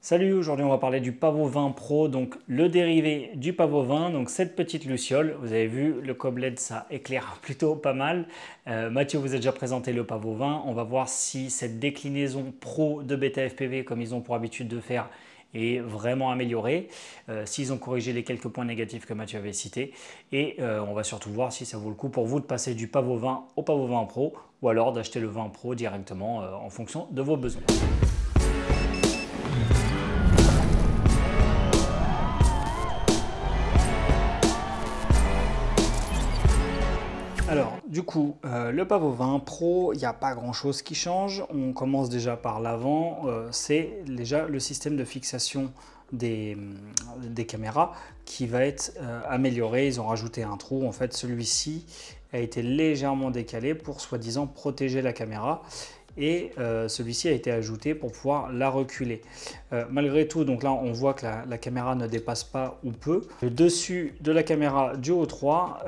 Salut, aujourd'hui on va parler du Pavot 20 Pro, donc le dérivé du Pavot 20, donc cette petite luciole. Vous avez vu, le cob LED ça éclaire plutôt pas mal. Mathieu vous a déjà présenté le Pavot 20, on va voir si cette déclinaison Pro de Beta FPV comme ils ont pour habitude de faire est vraiment améliorée, s'ils ont corrigé les quelques points négatifs que Mathieu avait cités, et on va surtout voir si ça vaut le coup pour vous de passer du Pavot 20 au Pavot 20 Pro, ou alors d'acheter le 20 Pro directement en fonction de vos besoins. Alors, du coup, le Pavot 20 Pro, il n'y a pas grand-chose qui change. On commence déjà par l'avant. C'est déjà le système de fixation des caméras qui va être amélioré. Ils ont rajouté un trou. En fait, celui-ci a été légèrement décalé pour soi-disant protéger la caméra. Et celui-ci a été ajouté pour pouvoir la reculer. Malgré tout, donc là on voit que la caméra ne dépasse pas ou peu. Le dessus de la caméra Duo 3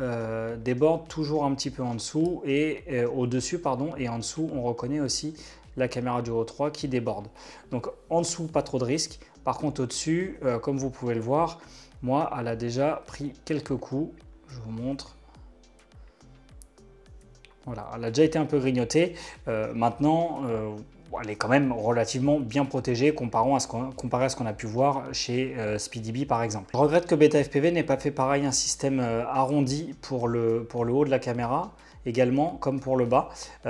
déborde toujours un petit peu en dessous et au-dessus pardon, et en dessous on reconnaît aussi la caméra Duo 3 qui déborde. Donc en dessous pas trop de risques. Par contre au-dessus, comme vous pouvez le voir, moi elle a déjà pris quelques coups. Je vous montre. Voilà, elle a déjà été un peu grignotée. Maintenant, elle est quand même relativement bien protégée comparé à ce qu'on a pu voir chez SpeedyBee par exemple. Je regrette que Beta FPV n'ait pas fait pareil, un système arrondi pour le haut de la caméra également comme pour le bas.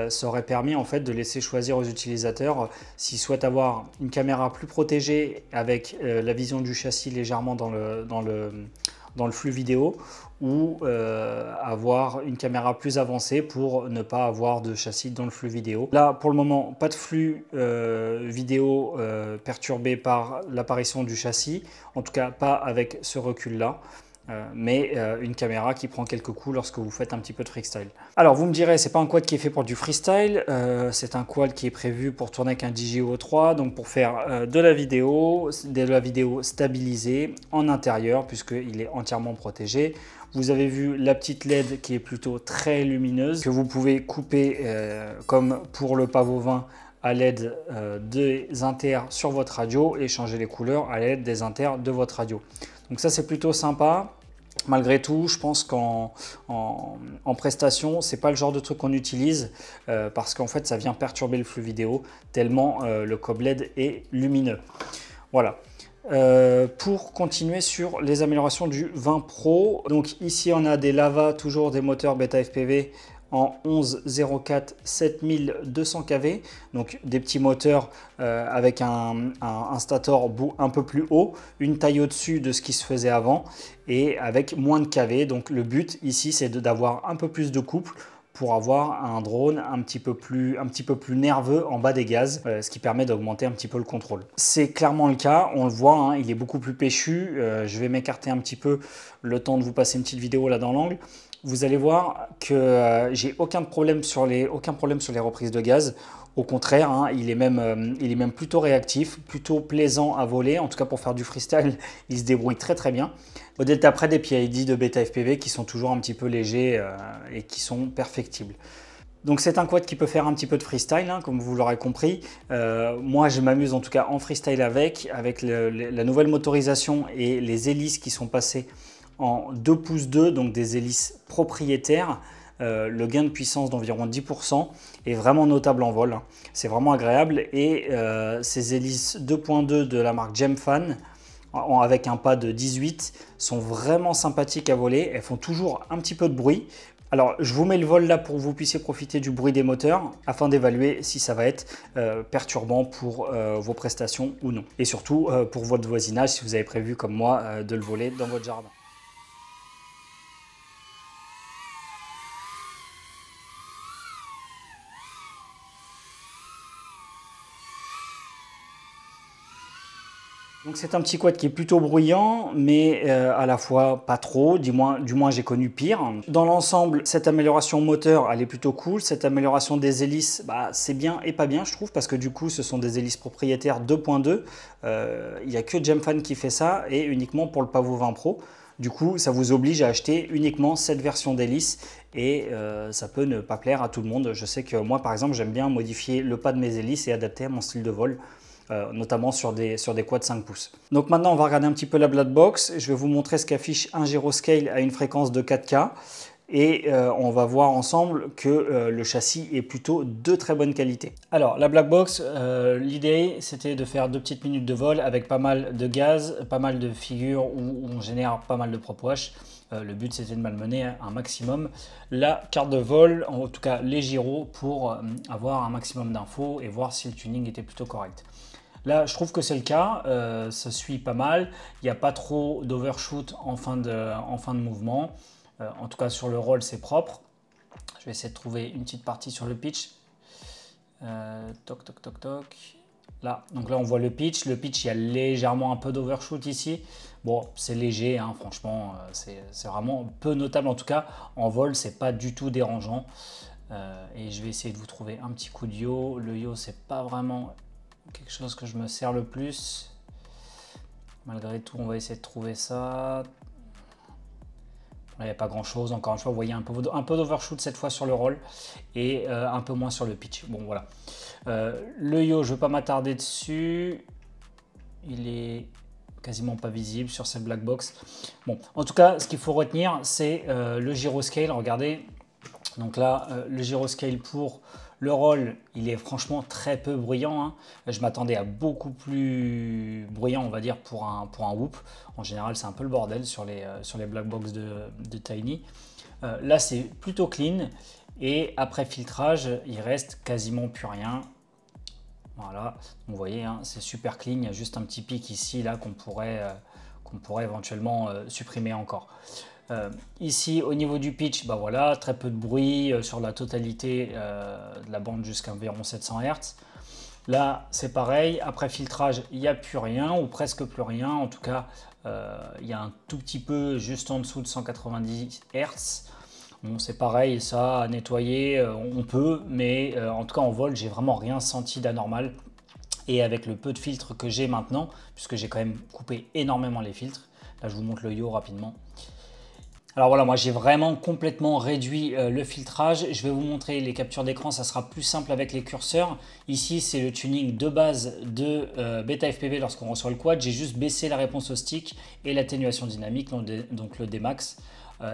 Ça aurait permis en fait de laisser choisir aux utilisateurs s'ils souhaitent avoir une caméra plus protégée avec la vision du châssis légèrement dans le flux vidéo, ou avoir une caméra plus avancée pour ne pas avoir de châssis dans le flux vidéo. Là pour le moment pas de flux vidéo perturbé par l'apparition du châssis, en tout cas pas avec ce recul là. Mais une caméra qui prend quelques coups lorsque vous faites un petit peu de freestyle. Alors vous me direz, c'est pas un quad qui est fait pour du freestyle, c'est un quad qui est prévu pour tourner avec un DJI-O3, donc pour faire de la vidéo stabilisée en intérieur puisqu'il est entièrement protégé. Vous avez vu la petite LED qui est plutôt très lumineuse, que vous pouvez couper comme pour le Pavot 20 à l'aide des inters sur votre radio et changer les couleurs à l'aide des inters de votre radio. Donc ça c'est plutôt sympa. Malgré tout, je pense qu'en prestation, c'est pas le genre de truc qu'on utilise parce qu'en fait ça vient perturber le flux vidéo tellement le cob LED est lumineux. Voilà. Pour continuer sur les améliorations du 20 Pro, donc ici on a des Lava, toujours des moteurs Beta FPV en 1104 7200 kV, donc des petits moteurs avec un stator un peu plus haut, une taille au-dessus de ce qui se faisait avant et avec moins de kV. Donc le but ici c'est d'avoir un peu plus de couple pour avoir un drone un petit peu plus nerveux en bas des gaz, ce qui permet d'augmenter un petit peu le contrôle. C'est clairement le cas, on le voit, hein, il est beaucoup plus péchu. Je vais m'écarter un petit peu le temps de vous passer une petite vidéo là dans l'angle. Vous allez voir que j'ai aucun problème sur les reprises de gaz. Au contraire, hein, il est même plutôt réactif, plutôt plaisant à voler. En tout cas pour faire du freestyle, il se débrouille très très bien. Au delta près des PID de Beta FPV qui sont toujours un petit peu légers et qui sont perfectibles. Donc c'est un quad qui peut faire un petit peu de freestyle, hein, comme vous l'aurez compris. Moi je m'amuse en tout cas en freestyle avec la nouvelle motorisation et les hélices qui sont passées en 2 pouces 2, donc des hélices propriétaires. Le gain de puissance d'environ 10% est vraiment notable en vol. C'est vraiment agréable. Et ces hélices 2.2 de la marque Gemfan, avec un pas de 18, sont vraiment sympathiques à voler. Elles font toujours un petit peu de bruit. Alors, je vous mets le vol là pour que vous puissiez profiter du bruit des moteurs afin d'évaluer si ça va être perturbant pour vos prestations ou non. Et surtout pour votre voisinage si vous avez prévu comme moi de le voler dans votre jardin. Donc c'est un petit quad qui est plutôt bruyant, mais à la fois pas trop, du moins j'ai connu pire. Dans l'ensemble, cette amélioration moteur, elle est plutôt cool. Cette amélioration des hélices, bah, c'est bien et pas bien, je trouve, parce que du coup, ce sont des hélices propriétaires 2.2. Il n'y a que Gemfan qui fait ça, et uniquement pour le Pavot 20 Pro. Du coup, ça vous oblige à acheter uniquement cette version d'hélice, et ça peut ne pas plaire à tout le monde. Je sais que moi, par exemple, j'aime bien modifier le pas de mes hélices et adapter à mon style de vol. notamment sur des quads 5 pouces. Donc maintenant, on va regarder un petit peu la Black Box. Je vais vous montrer ce qu'affiche un gyroscale à une fréquence de 4K. Et on va voir ensemble que le châssis est plutôt de très bonne qualité. Alors la Black Box, l'idée c'était de faire 2 petites minutes de vol avec pas mal de gaz, pas mal de figures où on génère pas mal de prop wash. Le but c'était de malmener un maximum la carte de vol, en tout cas les gyros, pour avoir un maximum d'infos et voir si le tuning était plutôt correct. Là, je trouve que c'est le cas, ça suit pas mal, il n'y a pas trop d'overshoot en fin de mouvement. En tout cas, sur le roll, c'est propre. Je vais essayer de trouver une petite partie sur le pitch. Toc, toc, toc, toc. Là, donc là, on voit le pitch. Le pitch, il y a légèrement un peu d'overshoot ici. Bon, c'est léger, hein, franchement, c'est vraiment peu notable. En tout cas, en vol, c'est pas du tout dérangeant. Et je vais essayer de vous trouver un petit coup de yaw. Le yaw, c'est pas vraiment quelque chose que je me sers le plus. Malgré tout, on va essayer de trouver ça. Il n'y a pas grand chose, encore une fois, vous voyez un peu d'overshoot cette fois sur le roll et un peu moins sur le pitch. Bon voilà. Le yaw, je ne vais pas m'attarder dessus. Il est quasiment pas visible sur cette black box. Bon, en tout cas, ce qu'il faut retenir, c'est le gyroscale. Regardez, donc là, le gyroscale pour le roll, il est franchement très peu bruyant, hein. Je m'attendais à beaucoup plus bruyant, on va dire, pour un whoop. En général, c'est un peu le bordel sur les black box de Tiny. Là, c'est plutôt clean. Et après filtrage, il reste quasiment plus rien. Voilà, vous voyez, hein, c'est super clean. Il y a juste un petit pic ici, là, qu'on pourrait éventuellement supprimer encore. Ici, au niveau du pitch, bah voilà, très peu de bruit sur la totalité de la bande jusqu'à environ 700 Hz. Là, c'est pareil. Après filtrage, il n'y a plus rien ou presque plus rien. En tout cas, il y a un tout petit peu juste en dessous de 190 Hz. Bon, c'est pareil, ça, à nettoyer, on peut, mais en tout cas, en vol, j'ai vraiment rien senti d'anormal. Et avec le peu de filtres que j'ai maintenant, puisque j'ai quand même coupé énormément les filtres, là, je vous montre le yaw rapidement. Alors voilà, moi j'ai vraiment complètement réduit le filtrage. Je vais vous montrer les captures d'écran, ça sera plus simple avec les curseurs. Ici, c'est le tuning de base de Beta FPV lorsqu'on reçoit le quad. J'ai juste baissé la réponse au stick et l'atténuation dynamique, donc le Dmax.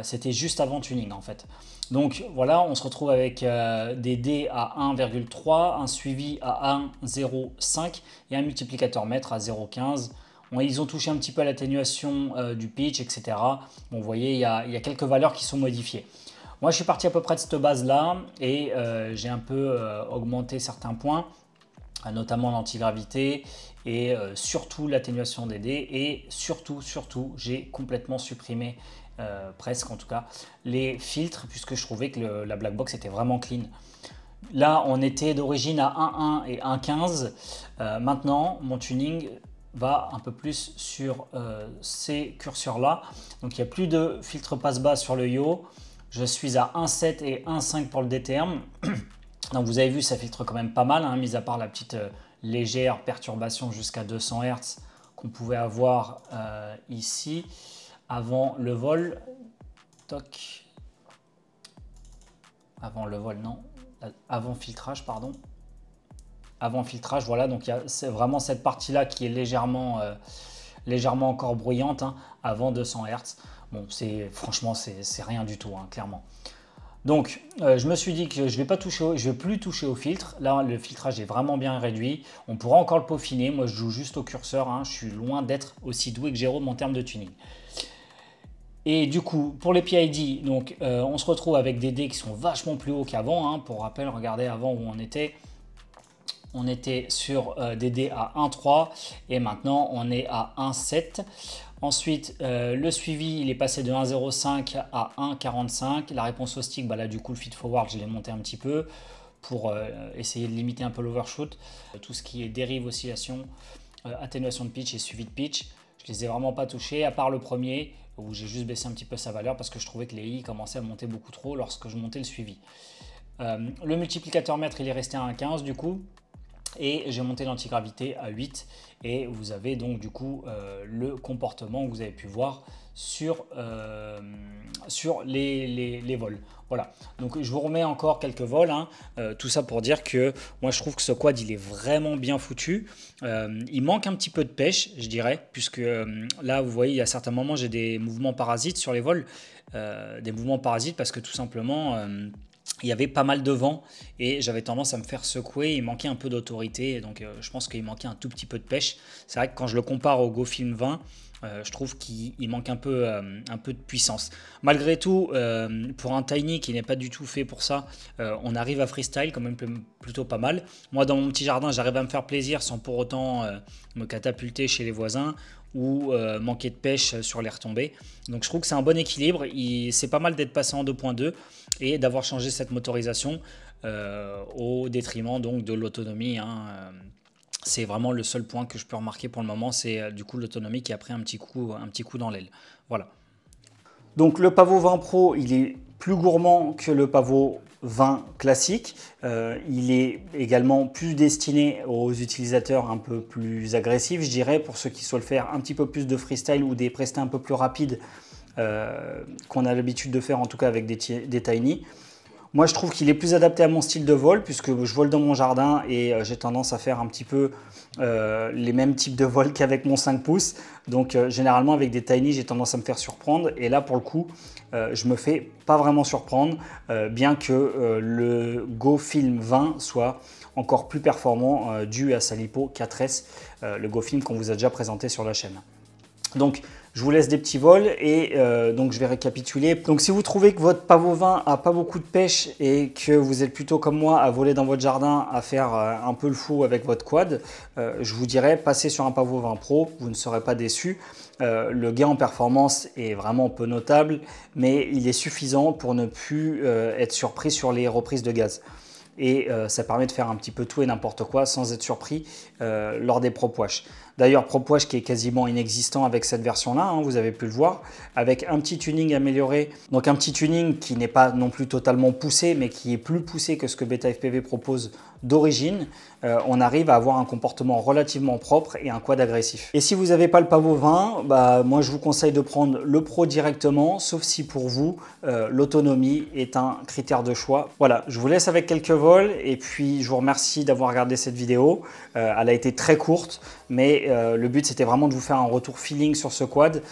C'était juste avant tuning en fait. Donc voilà, on se retrouve avec des D à 1,3, un suivi à 1,05 et un multiplicateur mètre à 0,15. Ils ont touché un petit peu à l'atténuation du pitch, etc. Bon, vous voyez, il y a quelques valeurs qui sont modifiées. Moi, je suis parti à peu près de cette base-là et j'ai un peu augmenté certains points, notamment l'antigravité et surtout l'atténuation des dés. Et surtout, j'ai complètement supprimé, presque en tout cas, les filtres puisque je trouvais que la black box était vraiment clean. Là, on était d'origine à 1,1 et 1,15. Maintenant, mon tuning va un peu plus sur ces curseurs là, donc il n'y a plus de filtre passe-bas sur le yaw. Je suis à 1,7 et 1,5 pour le DTM. Donc vous avez vu, ça filtre quand même pas mal, hein, mis à part la petite légère perturbation jusqu'à 200 Hz qu'on pouvait avoir ici avant le vol. Toc. Avant le vol, non, avant filtrage, pardon. Avant filtrage, voilà, donc c'est vraiment cette partie-là qui est légèrement encore bruyante, hein, avant 200 Hz. Bon, franchement, c'est rien du tout, hein, clairement. Donc, je me suis dit que je vais plus toucher au filtre. Là, le filtrage est vraiment bien réduit. On pourra encore le peaufiner. Moi, je joue juste au curseur, hein. Je suis loin d'être aussi doué que Jérôme en termes de tuning. Et du coup, pour les PID, donc, on se retrouve avec des dés qui sont vachement plus hauts qu'avant, hein. Pour rappel, regardez avant où on était. On était sur des dés à 1,3 et maintenant on est à 1,7. Ensuite, le suivi, il est passé de 1,05 à 1,45. La réponse au stick, bah là du coup le feed forward, je l'ai monté un petit peu pour essayer de limiter un peu l'overshoot. Tout ce qui est dérive, oscillation, atténuation de pitch et suivi de pitch, je les ai vraiment pas touchés, à part le premier où j'ai juste baissé un petit peu sa valeur parce que je trouvais que les I commençaient à monter beaucoup trop lorsque je montais le suivi. Le multiplicateur mètre, il est resté à 1,15 du coup. Et j'ai monté l'antigravité à 8 et vous avez donc du coup le comportement que vous avez pu voir sur les vols. Voilà, donc je vous remets encore quelques vols, hein. Tout ça pour dire que moi je trouve que ce quad il est vraiment bien foutu. Il manque un petit peu de pêche, je dirais, puisque là vous voyez, il y a certains moments j'ai des mouvements parasites sur les vols, des mouvements parasites parce que tout simplement il y avait pas mal de vent et j'avais tendance à me faire secouer, il manquait un peu d'autorité, donc je pense qu'il manquait un tout petit peu de pêche. C'est vrai que quand je le compare au GoFilm 20, je trouve qu'il manque un peu de puissance. Malgré tout, pour un Tiny qui n'est pas du tout fait pour ça, on arrive à freestyle quand même plutôt pas mal. Moi dans mon petit jardin, j'arrive à me faire plaisir sans pour autant me catapulter chez les voisins ou manquer de pêche sur les retombées. Donc je trouve que c'est un bon équilibre. C'est pas mal d'être passé en 2.2 et d'avoir changé cette motorisation au détriment donc de l'autonomie, hein. C'est vraiment le seul point que je peux remarquer pour le moment, c'est du coup l'autonomie qui a pris un petit coup dans l'aile. Voilà. Donc le Pavo 20 Pro, il est plus gourmand que le Pavo 20 classique. Il est également plus destiné aux utilisateurs un peu plus agressifs, je dirais, pour ceux qui souhaitent faire un petit peu plus de freestyle ou des prestats un peu plus rapides qu'on a l'habitude de faire en tout cas avec des Tiny. Moi, je trouve qu'il est plus adapté à mon style de vol puisque je vole dans mon jardin et j'ai tendance à faire un petit peu les mêmes types de vols qu'avec mon 5 pouces. Donc, généralement, avec des Tiny, j'ai tendance à me faire surprendre. Et là, pour le coup, je me fais pas vraiment surprendre, bien que le GoFilm 20 soit encore plus performant dû à sa lipo 4S, le GoFilm qu'on vous a déjà présenté sur la chaîne. Donc, je vous laisse des petits vols et donc je vais récapituler. Donc, si vous trouvez que votre Pavo 20 a pas beaucoup de pêche et que vous êtes plutôt comme moi à voler dans votre jardin, à faire un peu le fou avec votre quad, je vous dirais passez sur un Pavo 20 Pro, vous ne serez pas déçus. Le gain en performance est vraiment peu notable, mais il est suffisant pour ne plus être surpris sur les reprises de gaz. Et ça permet de faire un petit peu tout et n'importe quoi sans être surpris lors des Prop Wash. D'ailleurs, Prop Wash qui est quasiment inexistant avec cette version-là, hein, vous avez pu le voir, avec un petit tuning amélioré. Donc un petit tuning qui n'est pas non plus totalement poussé, mais qui est plus poussé que ce que Beta FPV propose d'origine. On arrive à avoir un comportement relativement propre et un quad agressif. Et si vous n'avez pas le Pavo 20, bah, moi je vous conseille de prendre le Pro directement, sauf si pour vous, l'autonomie est un critère de choix. Voilà, je vous laisse avec quelques vols et puis je vous remercie d'avoir regardé cette vidéo. Elle a été très courte, mais le but c'était vraiment de vous faire un retour feeling sur ce quad,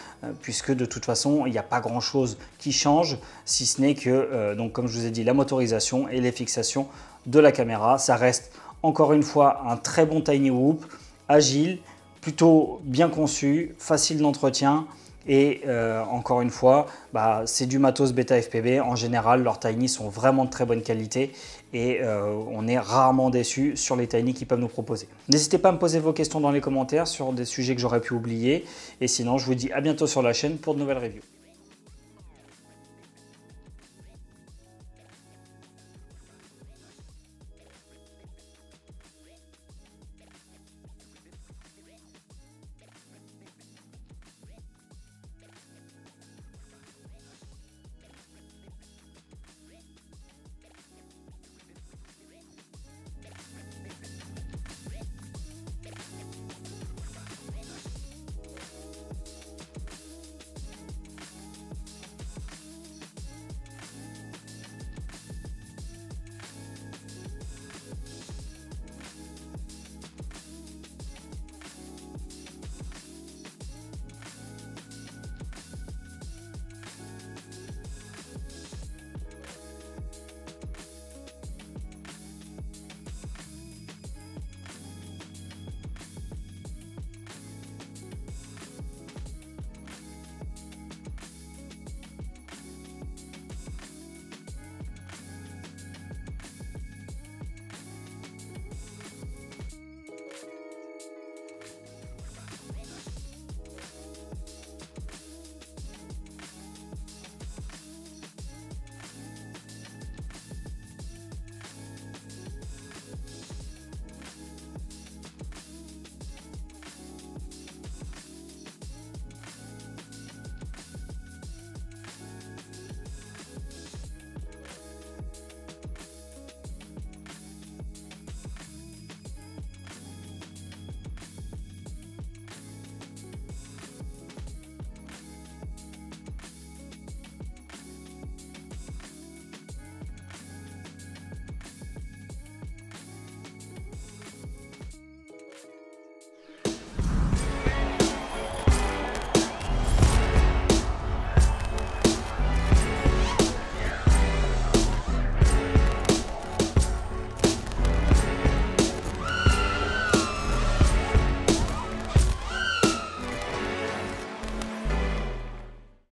puisque de toute façon il n'y a pas grand chose qui change, si ce n'est que, donc, comme je vous ai dit, la motorisation et les fixations de la caméra. Ça reste encore une fois un très bon Tiny Whoop, agile, plutôt bien conçu, facile d'entretien. Et encore une fois, bah, c'est du matos Beta FPV. En général, leurs Tiny sont vraiment de très bonne qualité et on est rarement déçu sur les Tiny qu'ils peuvent nous proposer. N'hésitez pas à me poser vos questions dans les commentaires sur des sujets que j'aurais pu oublier. Et sinon, je vous dis à bientôt sur la chaîne pour de nouvelles reviews.